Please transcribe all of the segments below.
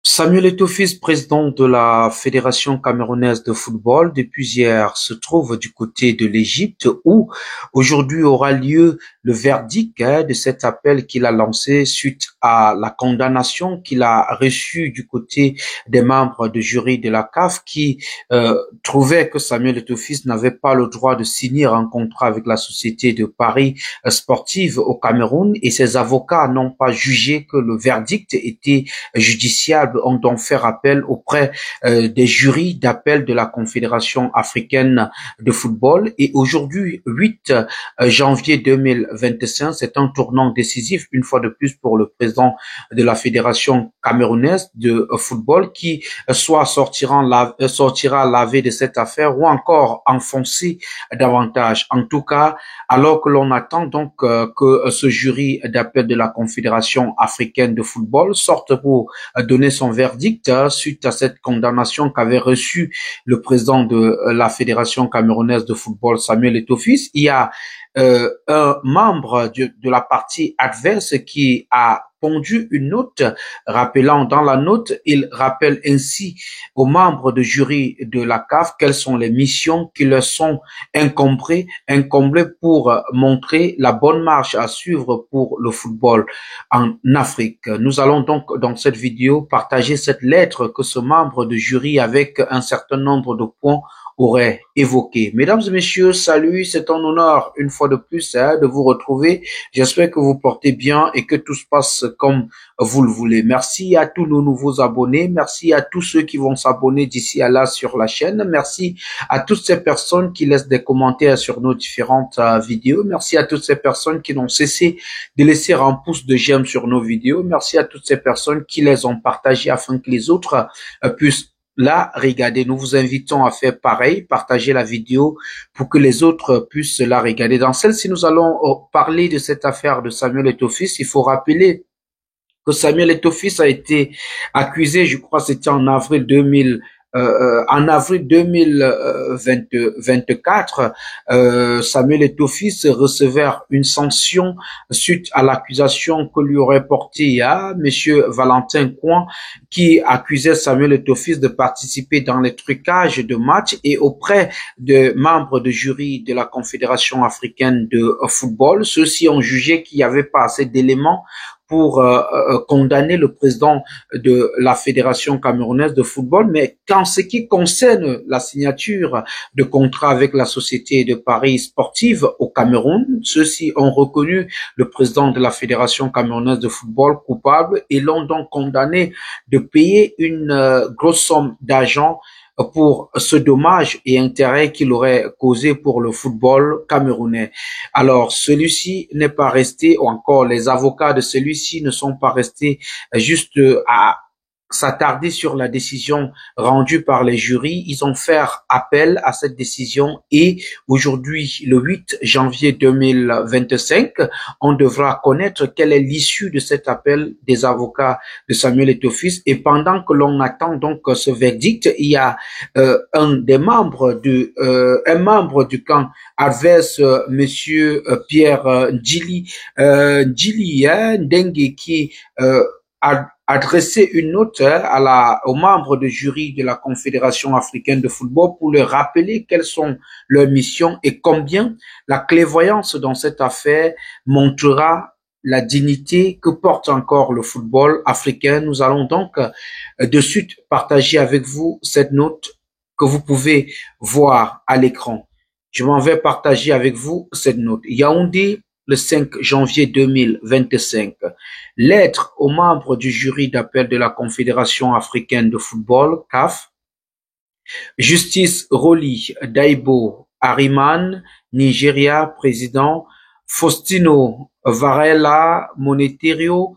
Samuel Eto'o, président de la Fédération camerounaise de football, depuis hier se trouve du côté de l'Égypte où aujourd'hui aura lieu le verdict de cet appel qu'il a lancé suite à la condamnation qu'il a reçue du côté des membres du jury de la CAF qui trouvaient que Samuel Eto'o n'avait pas le droit de signer un contrat avec la société de Paris sportive au Cameroun, et ses avocats n'ont pas jugé que le verdict était judiciables ont donc fait appel auprès des jurys d'appel de la Confédération africaine de football. Et aujourd'hui, 8 janvier 2025, c'est un tournant décisif, une fois de plus, pour le président de la Fédération camerounaise de football, qui soit sortira lavé de cette affaire ou encore enfoncé davantage. En tout cas, alors que l'on attend donc que ce jury d'appel de la Confédération africaine de football sorte pour donner son verdict suite à cette condamnation qu'avait reçue le président de la Fédération camerounaise de football, Samuel Eto'o. Il y a un membre de la partie adverse qui a pondu une note, rappelant dans la note, il rappelle ainsi aux membres de jury de la CAF quelles sont les missions qui leur sont incombées pour montrer la bonne marche à suivre pour le football en Afrique. Nous allons donc dans cette vidéo partager cette lettre que ce membre de jury avec un certain nombre de points aurait évoqué. Mesdames et messieurs, salut, c'est un honneur une fois de plus de vous retrouver. J'espère que vous portez bien et que tout se passe comme vous le voulez. Merci à tous nos nouveaux abonnés. Merci à tous ceux qui vont s'abonner d'ici à là sur la chaîne. Merci à toutes ces personnes qui laissent des commentaires sur nos différentes vidéos. Merci à toutes ces personnes qui n'ont cessé de laisser un pouce de j'aime sur nos vidéos. Merci à toutes ces personnes qui les ont partagées afin que les autres puissent là, regardez, nous vous invitons à faire pareil, partager la vidéo pour que les autres puissent la regarder. Dans celle-ci, nous allons parler de cette affaire de Samuel Eto'o. Il faut rappeler que Samuel Eto'o a été accusé, je crois c'était en avril 2024, Samuel Eto'o recevait une sanction suite à l'accusation que lui aurait portée à Monsieur Valentin Coin, qui accusait Samuel Eto'o de participer dans les trucages de matchs, et auprès de membres de jury de la Confédération africaine de football, ceux-ci ont jugé qu'il n'y avait pas assez d'éléments pour condamner le président de la Fédération camerounaise de football. Mais qu'en ce qui concerne la signature de contrat avec la société de Paris sportive au Cameroun, ceux-ci ont reconnu le président de la Fédération camerounaise de football coupable et l'ont donc condamné de payer une grosse somme d'argent pour ce dommage et intérêt qu'il aurait causé pour le football camerounais. Alors, celui-ci n'est pas resté, ou encore les avocats de celui-ci ne sont pas restés juste à s'attarder sur la décision rendue par les jurys. Ils ont fait appel à cette décision et aujourd'hui, le 8 janvier 2025, on devra connaître quelle est l'issue de cet appel des avocats de Samuel Eto'o. Et pendant que l'on attend donc ce verdict, il y a un membre du camp adverse, monsieur Pierre Ndjili Ndengue, qui a adressé une note aux membres de jury de la Confédération africaine de football pour leur rappeler quelles sont leurs missions et combien la clairvoyance dans cette affaire montrera la dignité que porte encore le football africain. Nous allons donc de suite partager avec vous cette note que vous pouvez voir à l'écran. Je m'en vais partager avec vous cette note. Yaoundé, le 5 janvier 2025. Lettre aux membres du jury d'appel de la Confédération africaine de football, CAF. Justice Roli Daibo Ariman, Nigeria, président. Faustino Varela Moneterio,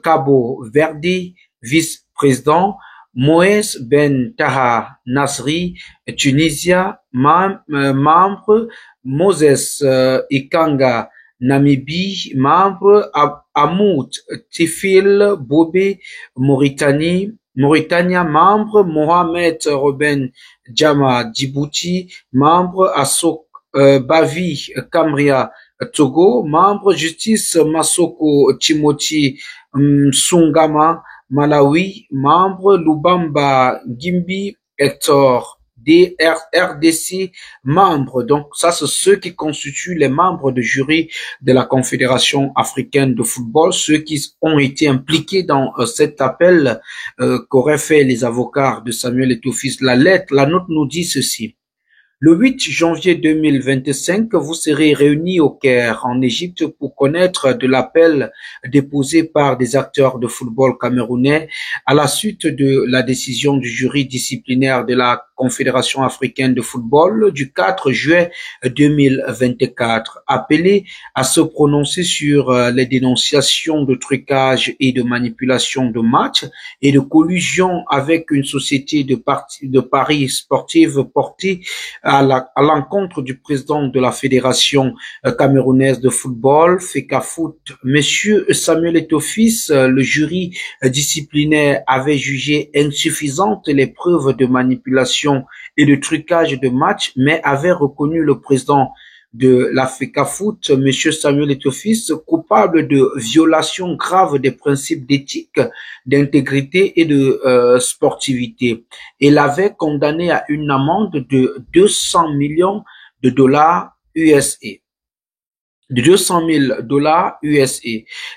Cabo Verde, vice-président. Moïse Ben Taha Nasri, Tunisia, membre. Moses Ikanga, Namibie, membre. Amout Tifil Bobé, Mauritania, membre. Mohamed Robin Djama, Djibouti, membre. Assok Bavi Kamria, Togo, membre. Justice Masoko Timothy Sungama, Malawi, membre, Lubamba Gimbi Hector, RDC, membre. Donc ça, c'est ceux qui constituent les membres de jury de la Confédération africaine de football, ceux qui ont été impliqués dans cet appel qu'auraient fait les avocats de Samuel Eto'o-Fils. La note nous dit ceci. Le 8 janvier 2025, vous serez réunis au Caire, en Égypte, pour connaître de l'appel déposé par des acteurs de football camerounais à la suite de la décision du jury disciplinaire de la Confédération africaine de football du 4 juin 2024, appelé à se prononcer sur les dénonciations de trucage et de manipulation de matchs et de collusion avec une société de paris sportive portée à l'encontre du président de la Fédération camerounaise de football, FECAFOOT, Monsieur Samuel Eto'o-Fils. Le jury disciplinaire avait jugé insuffisantes les preuves de manipulation et de trucage de match, mais avait reconnu le président de la FECAFOOT, Monsieur Samuel Eto'o-Fils, coupable de violation grave des principes d'éthique, d'intégrité et de sportivité, et l'avait condamné à une amende de 200 millions de dollars USA. De 200 000 dollars USA.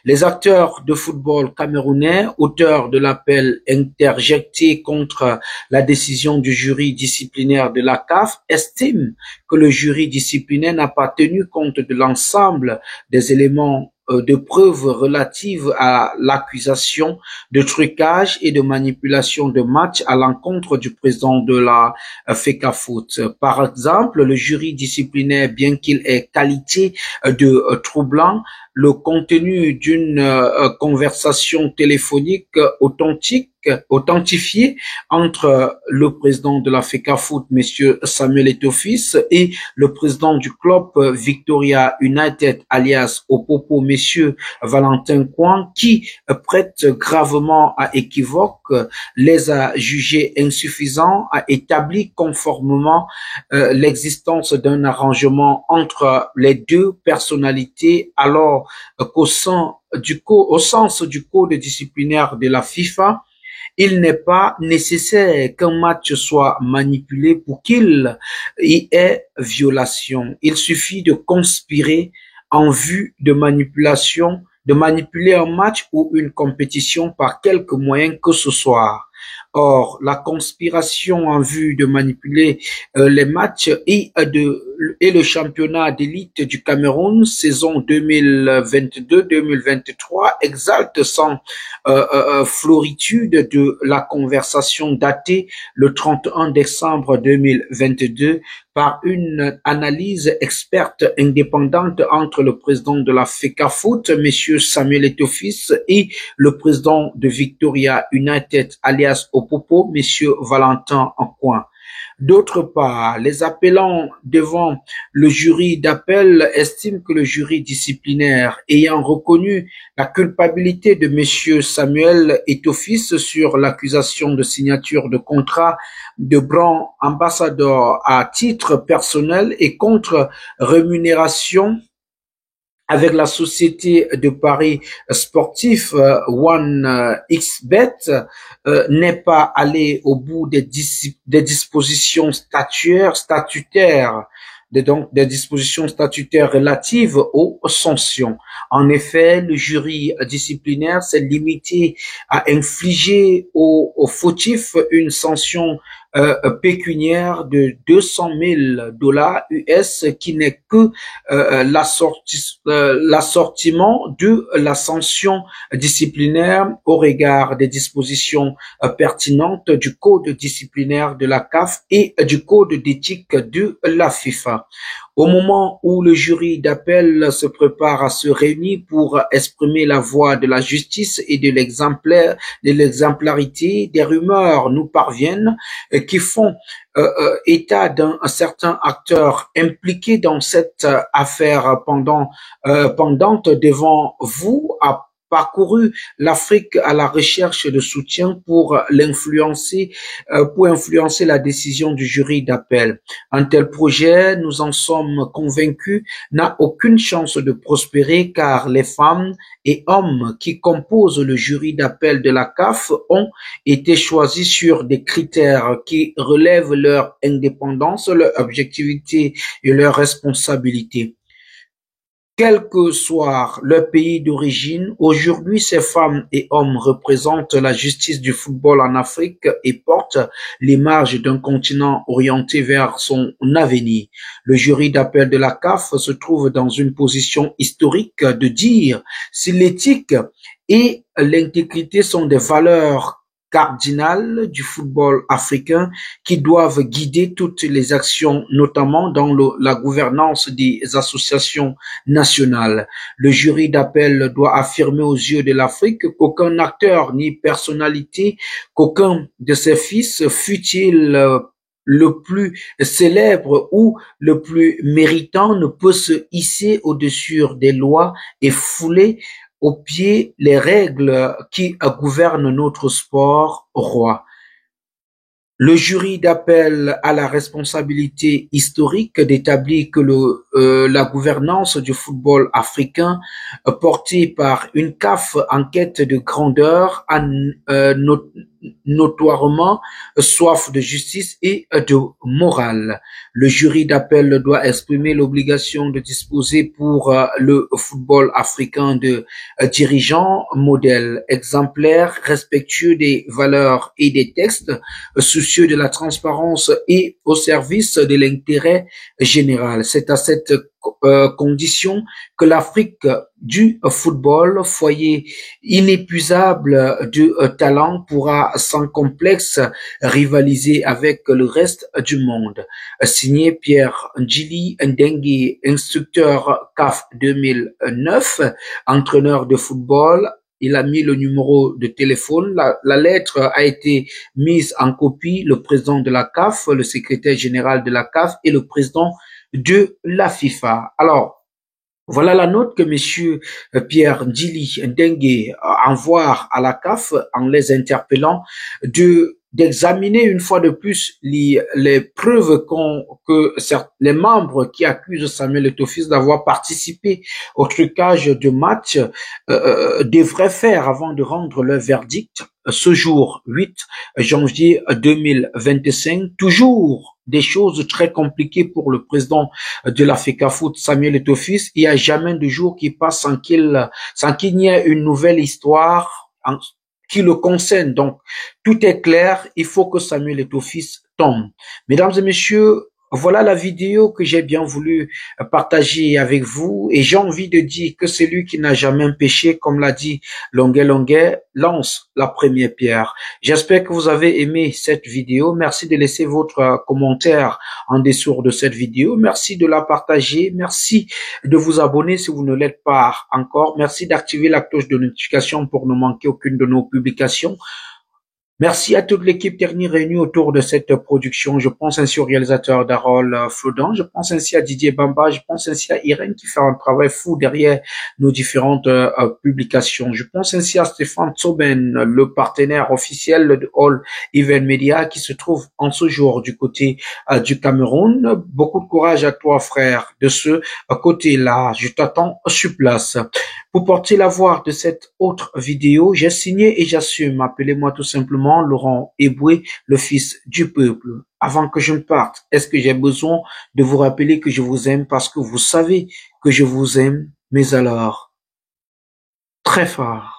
Les acteurs de football camerounais, auteurs de l'appel interjecté contre la décision du jury disciplinaire de la CAF, estiment que le jury disciplinaire n'a pas tenu compte de l'ensemble des éléments de preuves relatives à l'accusation de trucage et de manipulation de match à l'encontre du président de la FECAFOOT. Par exemple, le jury disciplinaire, bien qu'il ait qualité de troublant, le contenu d'une conversation téléphonique authentifiée entre le président de la FECAFOOT, Monsieur Samuel Eto'o-Fils, et le président du club Victoria United, alias Opopo, Monsieur Valentin Kouan, qui prête gravement à équivoque, les a jugés insuffisants, a établi conformément l'existence d'un arrangement entre les deux personnalités, alors qu'au sens du code disciplinaire de la FIFA, il n'est pas nécessaire qu'un match soit manipulé pour qu'il y ait violation. Il suffit de conspirer en vue de manipuler un match ou une compétition par quelque moyen que ce soit. Or, la conspiration en vue de manipuler les matchs et le championnat d'élite du Cameroun, saison 2022-2023, exalte sans floritude de la conversation datée le 31 décembre 2022 par une analyse experte indépendante entre le président de la FECAFOOT, Monsieur Samuel Eto'o-Fils, et le président de Victoria United, alias Opopo, Monsieur Valentin Kouan. D'autre part, les appellants devant le jury d'appel estiment que le jury disciplinaire, ayant reconnu la culpabilité de Monsieur Samuel Eto'o-Fils sur l'accusation de signature de contrat de brand ambassadeur à titre personnel et contre rémunération avec la société de paris sportif OneXBet, n'est pas allé au bout des dispositions statutaires des dispositions statutaires relatives aux sanctions. En effet, le jury disciplinaire s'est limité à infliger aux fautifs une sanction pécuniaire de 200 000 dollars US, qui n'est que l'assortiment de la sanction disciplinaire au regard des dispositions pertinentes du code disciplinaire de la CAF et du code d'éthique de la FIFA. Au moment où le jury d'appel se prépare à se réunir pour exprimer la voix de la justice et de l'exemplarité, des rumeurs nous parviennent qui font état d'un certain acteur impliqué dans cette affaire pendante devant vous, parcouru l'Afrique à la recherche de soutien pour influencer la décision du jury d'appel. Un tel projet, nous en sommes convaincus, n'a aucune chance de prospérer car les femmes et hommes qui composent le jury d'appel de la CAF ont été choisis sur des critères qui relèvent leur indépendance, leur objectivité et leur responsabilité. Quel que soit leur pays d'origine, aujourd'hui ces femmes et hommes représentent la justice du football en Afrique et portent l'image d'un continent orienté vers son avenir. Le jury d'appel de la CAF se trouve dans une position historique de dire si l'éthique et l'intégrité sont des valeurs cardinales du football africain qui doivent guider toutes les actions, notamment dans la gouvernance des associations nationales. Le jury d'appel doit affirmer aux yeux de l'Afrique qu'aucun acteur ni personnalité, qu'aucun de ses fils, fût-il le plus célèbre ou le plus méritant, ne peut se hisser au-dessus des lois et fouler aux pieds les règles qui gouvernent notre sport roi. Le jury d'appel a la responsabilité historique d'établir que la gouvernance du football africain, portée par une CAF en quête de grandeur, a notoirement soif de justice et de morale. Le jury d'appel doit exprimer l'obligation de disposer pour le football africain de dirigeants modèles, exemplaires, respectueux des valeurs et des textes, soucieux de la transparence et au service de l'intérêt général. C'est à cette condition que l'Afrique du football, foyer inépuisable de talent, pourra sans complexe rivaliser avec le reste du monde. Signé Pierre Ndjili Ndengue, instructeur CAF 2009, entraîneur de football. Il a mis le numéro de téléphone. La lettre a été mise en copie. Le président de la CAF, le secrétaire général de la CAF et le président de la FIFA. Alors, voilà la note que monsieur Pierre Ndjili Ndengue envoie à la CAF en les interpellant d'examiner une fois de plus les preuves que les membres qui accusent Samuel Eto'o d'avoir participé au trucage de match devraient faire avant de rendre leur verdict ce jour 8 janvier 2025. Toujours des choses très compliquées pour le président de la FECAFOOT, Samuel Eto'o. Il n'y a jamais de jour qui passe sans qu'il n'y ait une nouvelle histoire qui le concerne. Donc, tout est clair. Il faut que Samuel Eto'o tombe. Mesdames et messieurs, voilà la vidéo que j'ai bien voulu partager avec vous, et j'ai envie de dire que celui qui n'a jamais péché, comme l'a dit Longuet, lance la première pierre. J'espère que vous avez aimé cette vidéo. Merci de laisser votre commentaire en dessous de cette vidéo. Merci de la partager. Merci de vous abonner si vous ne l'êtes pas encore. Merci d'activer la cloche de notification pour ne manquer aucune de nos publications. Merci à toute l'équipe technique réunie autour de cette production. Je pense ainsi au réalisateur Darol Flodan, je pense ainsi à Didier Bamba, je pense ainsi à Irène qui fait un travail fou derrière nos différentes publications. Je pense ainsi à Stéphane Tsoben, le partenaire officiel de All Event Media qui se trouve en ce jour du côté du Cameroun. Beaucoup de courage à toi, frère, de ce côté-là. Je t'attends sur place. Pour porter la voix de cette autre vidéo, j'ai signé et j'assume. Appelez-moi tout simplement Laurent Eboué, le fils du peuple. Avant que je ne parte, est-ce que j'ai besoin de vous rappeler que je vous aime parce que vous savez que je vous aime, mais alors, très fort.